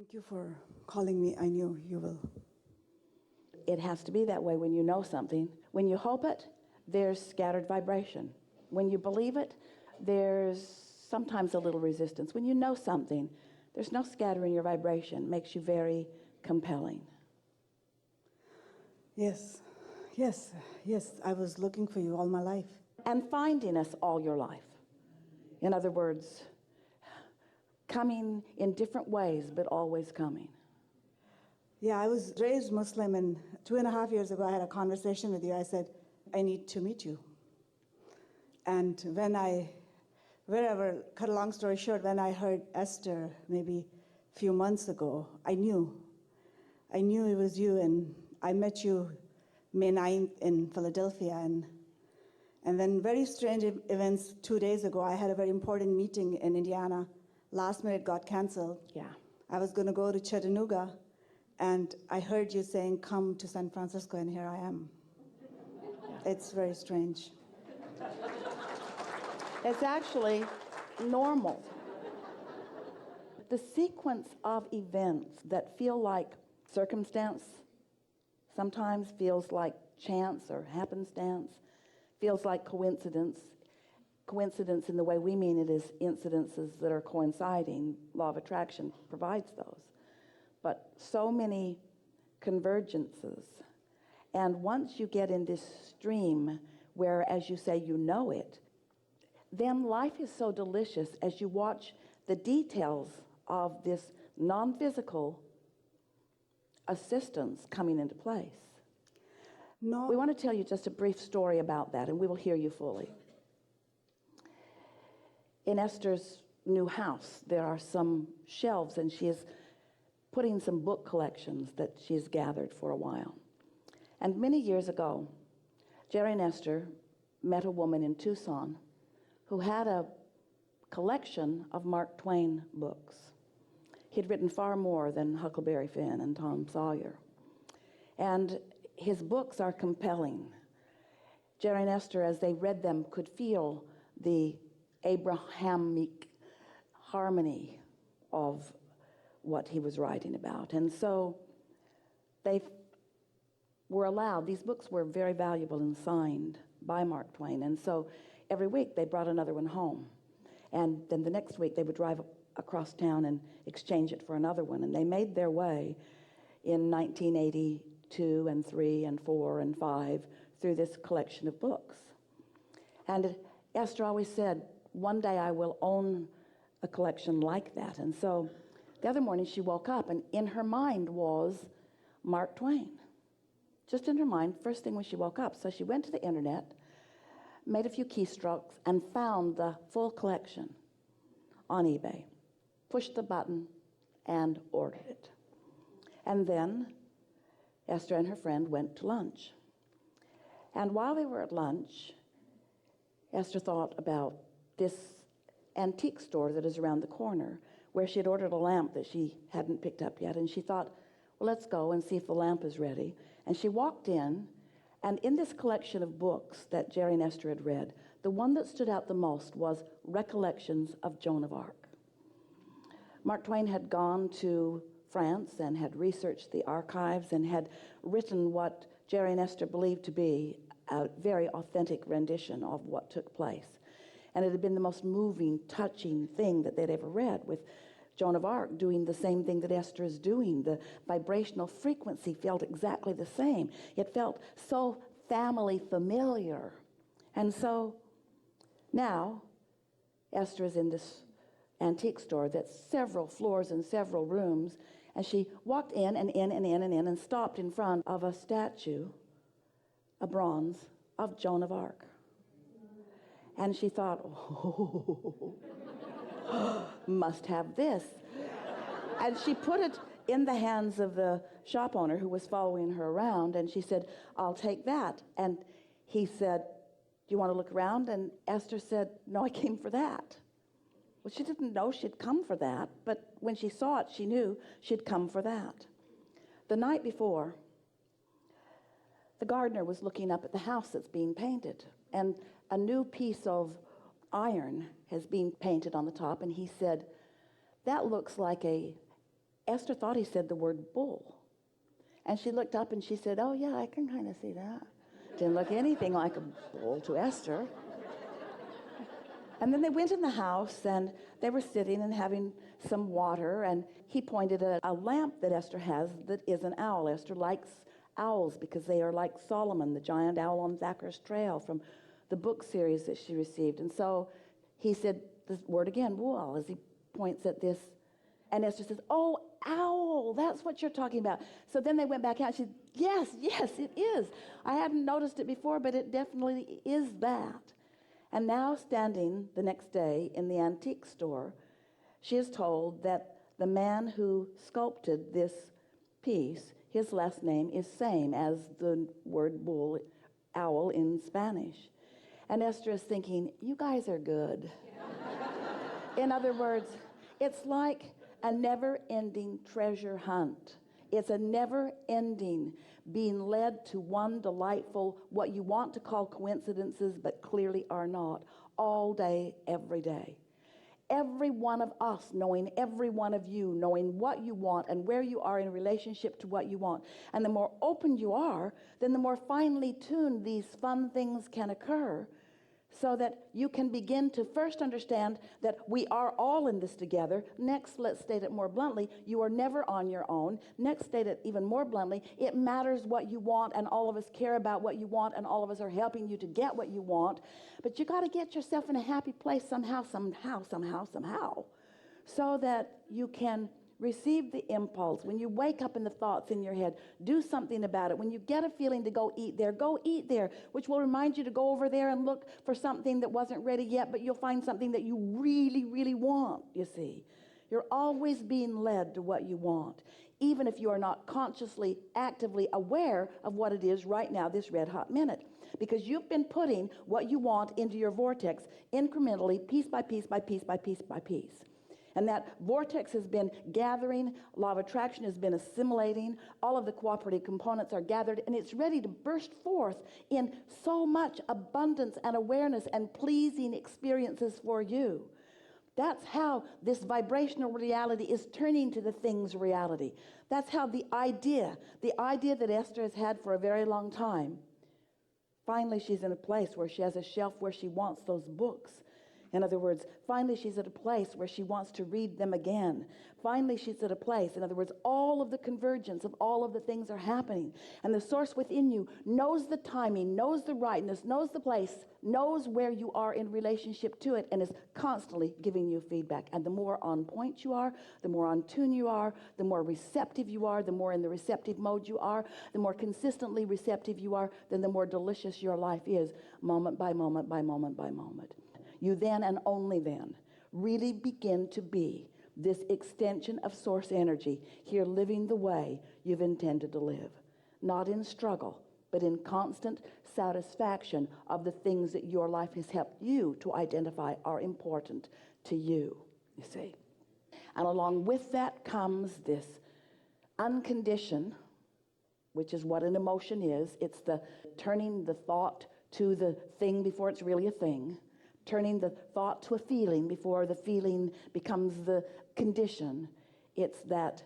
Thank you for calling me. I knew you will. It has to be that way when you know something. When you hope it, there's scattered vibration. When you believe it, there's sometimes a little resistance. When you know something, there's no scatter in your vibration. It makes you very compelling. Yes. I was looking for you all my life. And finding us all your life. In other words, coming in different ways, but always coming. Yeah, I was raised Muslim, and 2.5 years ago I had a conversation with you. I said, I need to meet you. And cut a long story short, when I heard Esther maybe a few months ago, I knew it was you, and I met you May 9th in Philadelphia, and then very strange events 2 days ago. I had a very important meeting in Indiana. Last minute got canceled. Yeah. I was going to go to Chattanooga, and I heard you saying, come to San Francisco, and here I am. It's very strange. It's actually normal. The sequence of events that feel like circumstance sometimes feels like chance or happenstance, feels like coincidence. Coincidence in the way we mean it is incidences that are coinciding. Law of attraction provides those. But so many convergences. And once you get in this stream where, as you say, you know it, then life is so delicious as you watch the details of this non-physical assistance coming into place. No. We want to tell you just a brief story about that, and we will hear you fully. In Esther's new house, there are some shelves, and she is putting some book collections that she has gathered for a while. And many years ago, Jerry and Esther met a woman in Tucson who had a collection of Mark Twain books. He had written far more than Huckleberry Finn and Tom Sawyer. And his books are compelling. Jerry and Esther, as they read them, could feel the Abrahamic harmony of what he was writing about. And so they were allowed, these books were very valuable and signed by Mark Twain. And so every week they brought another one home. And then the next week they would drive across town and exchange it for another one. And they made their way in 1982 and 3 and 4 and 5 through this collection of books. And Esther always said, one day I will own a collection like that. And so the other morning she woke up, and in her mind was Mark Twain. Just in her mind, first thing when she woke up. So she went to the internet, made a few keystrokes, and found the full collection on eBay, pushed the button, and ordered it. And then Esther and her friend went to lunch. And while they were at lunch, Esther thought about this antique store that is around the corner, where she had ordered a lamp that she hadn't picked up yet. And she thought, well, let's go and see if the lamp is ready. And she walked in, and in this collection of books that Jerry and Esther had read, the one that stood out the most was Recollections of Joan of Arc. Mark Twain had gone to France and had researched the archives and had written what Jerry and Esther believed to be a very authentic rendition of what took place. And it had been the most moving, touching thing that they'd ever read, with Joan of Arc doing the same thing that Esther is doing. The vibrational frequency felt exactly the same. It felt so family familiar. And so now Esther is in this antique store that's several floors and several rooms, and she walked in and in and in and in and stopped in front of a statue, a bronze, of Joan of Arc. And she thought, oh, must have this. And she put it in the hands of the shop owner who was following her around, and she said, I'll take that. And he said, do you want to look around? And Esther said, no, I came for that. Well, she didn't know she'd come for that, but when she saw it, she knew she'd come for that. The night before, the gardener was looking up at the house that's being painted, and a new piece of iron has been painted on the top, and he said, that looks like a Esther thought he said the word bull. And she looked up and she said, oh, yeah, I can kind of see that. Didn't look anything like a bull to Esther. And then they went in the house, and they were sitting and having some water, and he pointed at a lamp that Esther has that is an owl. Esther likes owls because they are like Solomon, the giant owl on Thacker's Trail from the book series that she received. And so he said the word again, bull, as he points at this. And Esther says, oh, owl, that's what you're talking about. So then they went back out. She said, yes, it is. I hadn't noticed it before, but it definitely is that. And now standing the next day in the antique store, she is told that the man who sculpted this piece, his last name is same as the word bull, owl in Spanish. And Esther is thinking, you guys are good. In other words, it's like a never-ending treasure hunt. It's a never-ending being led to one delightful, what you want to call coincidences, but clearly are not, all day, every day. Every one of us knowing every one of you, knowing what you want and where you are in relationship to what you want. And the more open you are, then the more finely tuned these fun things can occur, so that you can begin to first understand that we are all in this together. Next, let's state it more bluntly, you are never on your own. Next, state it even more bluntly, it matters what you want, and all of us care about what you want, and all of us are helping you to get what you want. But you got to get yourself in a happy place somehow, so that you can receive the impulse. When you wake up in the thoughts in your head, do something about it. When you get a feeling to go eat there, which will remind you to go over there and look for something that wasn't ready yet, but you'll find something that you really, really want, you see. You're always being led to what you want, even if you are not consciously, actively aware of what it is right now, this red hot minute. Because you've been putting what you want into your vortex incrementally, piece by piece by piece by piece by piece. And that vortex has been gathering, law of attraction has been assimilating, all of the cooperative components are gathered, and it's ready to burst forth in so much abundance and awareness and pleasing experiences for you. That's how this vibrational reality is turning to the thing's reality. That's how the idea that Esther has had for a very long time, finally she's in a place where she has a shelf where she wants those books. In other words, finally she's at a place where she wants to read them again. Finally she's at a place, in other words, all of the convergence of all of the things are happening. And the source within you knows the timing, knows the rightness, knows the place, knows where you are in relationship to it, and is constantly giving you feedback. And the more on point you are, the more on tune you are, the more receptive you are, the more in the receptive mode you are, the more consistently receptive you are, then the more delicious your life is, moment by moment by moment by moment. You then and only then really begin to be this extension of source energy here, living the way you've intended to live. Not in struggle, but in constant satisfaction of the things that your life has helped you to identify are important to you, you see. And along with that comes this unconditioned, which is what an emotion is. It's the turning the thought to the thing before it's really a thing. Turning the thought to a feeling before the feeling becomes the condition. It's that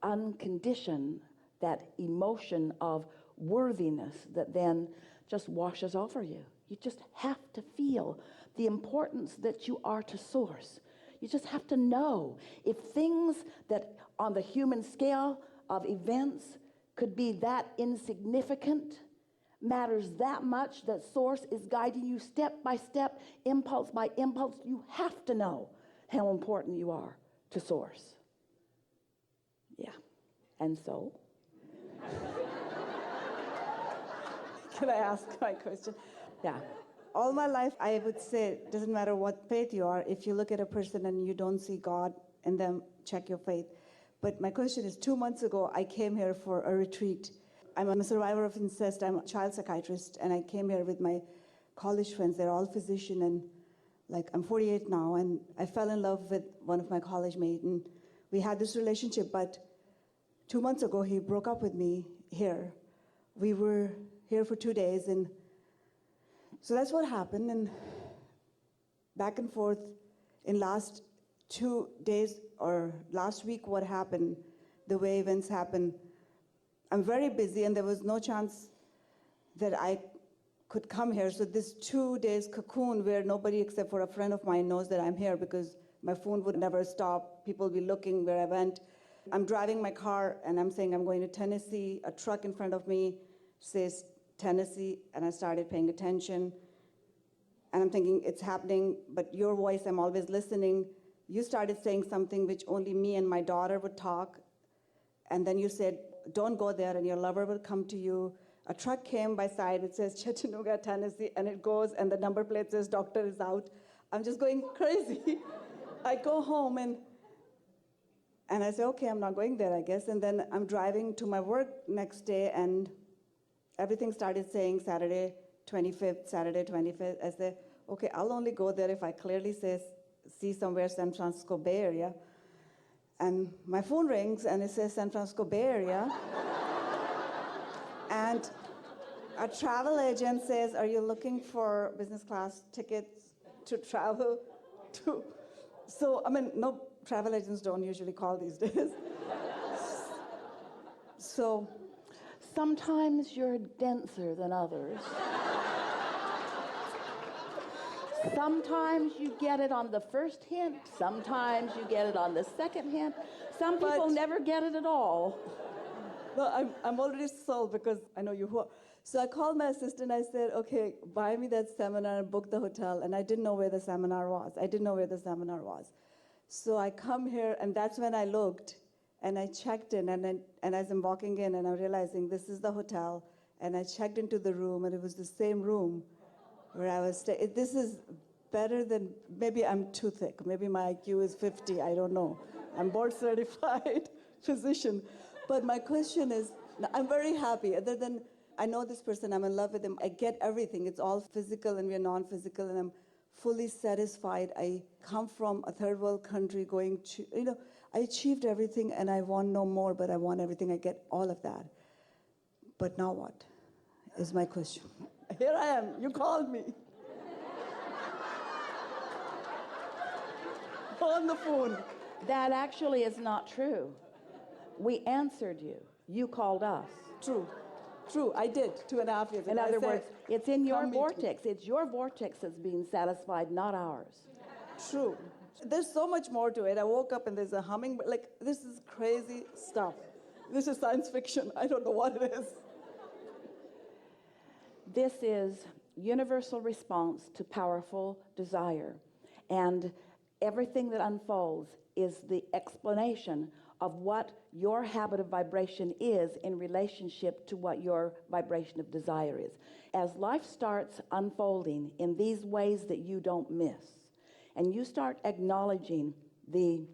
unconditioned, that emotion of worthiness that then just washes over you. You just have to feel the importance that you are to source. You just have to know if things that on the human scale of events could be that insignificant, matters that much, that source is guiding you step by step, impulse by impulse, you have to know how important you are to source. Yeah. And so? Can I ask my question? Yeah. All my life, I would say, it doesn't matter what faith you are, if you look at a person and you don't see God in them, check your faith. But my question is, 2 months ago, I came here for a retreat. I'm a survivor of incest. I'm a child psychiatrist, and I came here with my college friends. They're all physicians, and I'm 48 now, and I fell in love with one of my college mates, and we had this relationship, but 2 months ago, he broke up with me here. We were here for 2 days, and so that's what happened, and back and forth in last 2 days or last week what happened, the way events happened, I'm very busy and there was no chance that I could come here. So this 2 days cocoon where nobody except for a friend of mine knows that I'm here because my phone would never stop. People would be looking where I went. I'm driving my car and I'm saying I'm going to Tennessee. A truck in front of me says Tennessee, and I started paying attention. And I'm thinking, it's happening, but your voice, I'm always listening. You started saying something which only me and my daughter would talk. And then you said, don't go there, and your lover will come to you. A truck came by side, it says Chattanooga, Tennessee, and it goes, and the number plate says doctor is out. I'm just going crazy. I go home, and I say, okay, I'm not going there, I guess. And then I'm driving to my work next day, and everything started saying Saturday 25th, Saturday 25th. I say, okay, I'll only go there if I clearly see somewhere San Francisco Bay Area. And my phone rings, and it says San Francisco Bay Area. And a travel agent says, are you looking for business class tickets to travel to? So, I mean, no, travel agents don't usually call these days. So, Sometimes you're denser than others. Sometimes you get it on the first hint. Sometimes you get it on the second hint. Some people never get it at all. no, I'm already sold because I know you who. So I called my assistant. I said, okay, buy me that seminar and book the hotel. And I didn't know where the seminar was. So I come here, and that's when I looked, and I checked in, and as I'm walking in, and I'm realizing this is the hotel, and I checked into the room, and it was the same room where I was staying. This is better than, maybe I'm too thick. Maybe my IQ is 50, I don't know. I'm board certified physician. But my question is, I'm very happy. Other than, I know this person, I'm in love with him. I get everything. It's all physical and we're non-physical, and I'm fully satisfied. I come from a third world country going to, I achieved everything and I want no more, but I want everything. I get all of that. But now what is my question? Here I am, you called me. On the phone. That actually is not true. We answered you. You called us. True, I did 2.5 years ago. In other words, it's in your "Come meet me." vortex. It's your vortex that's being satisfied, not ours. True. There's so much more to it. I woke up and there's a humming, this is crazy stuff. This is science fiction. I don't know what it is. This is universal response to powerful desire. And everything that unfolds is the explanation of what your habit of vibration is in relationship to what your vibration of desire is. As life starts unfolding in these ways that you don't miss, and you start acknowledging the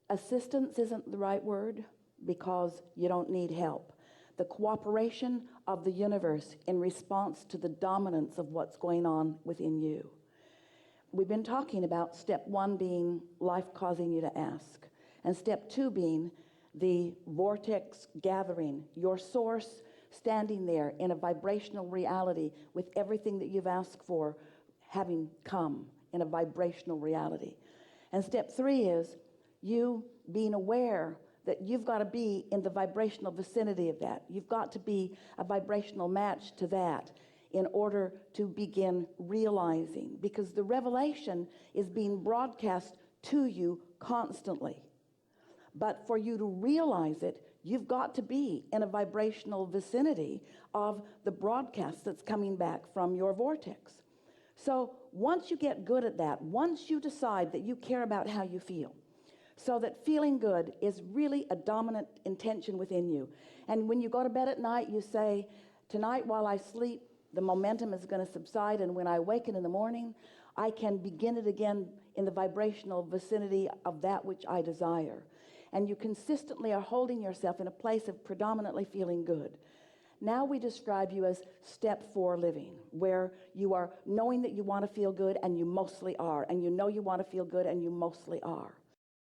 assistance isn't the right word because you don't need help, the cooperation of the universe in response to the dominance of what's going on within you. We've been talking about step 1 being life causing you to ask, and step 2 being the vortex gathering, your source standing there in a vibrational reality with everything that you've asked for having come in a vibrational reality. And step 3 is you being aware that you've got to be in the vibrational vicinity of that. You've got to be a vibrational match to that in order to begin realizing, because the revelation is being broadcast to you constantly. But for you to realize it, you've got to be in a vibrational vicinity of the broadcast that's coming back from your vortex. So once you get good at that, once you decide that you care about how you feel, so that feeling good is really a dominant intention within you. And when you go to bed at night, you say, tonight while I sleep, the momentum is going to subside, and when I awaken in the morning, I can begin it again in the vibrational vicinity of that which I desire. And you consistently are holding yourself in a place of predominantly feeling good. Now we describe you as step 4 living, where you are knowing that you want to feel good, and you mostly are, and you know you want to feel good, and you mostly are.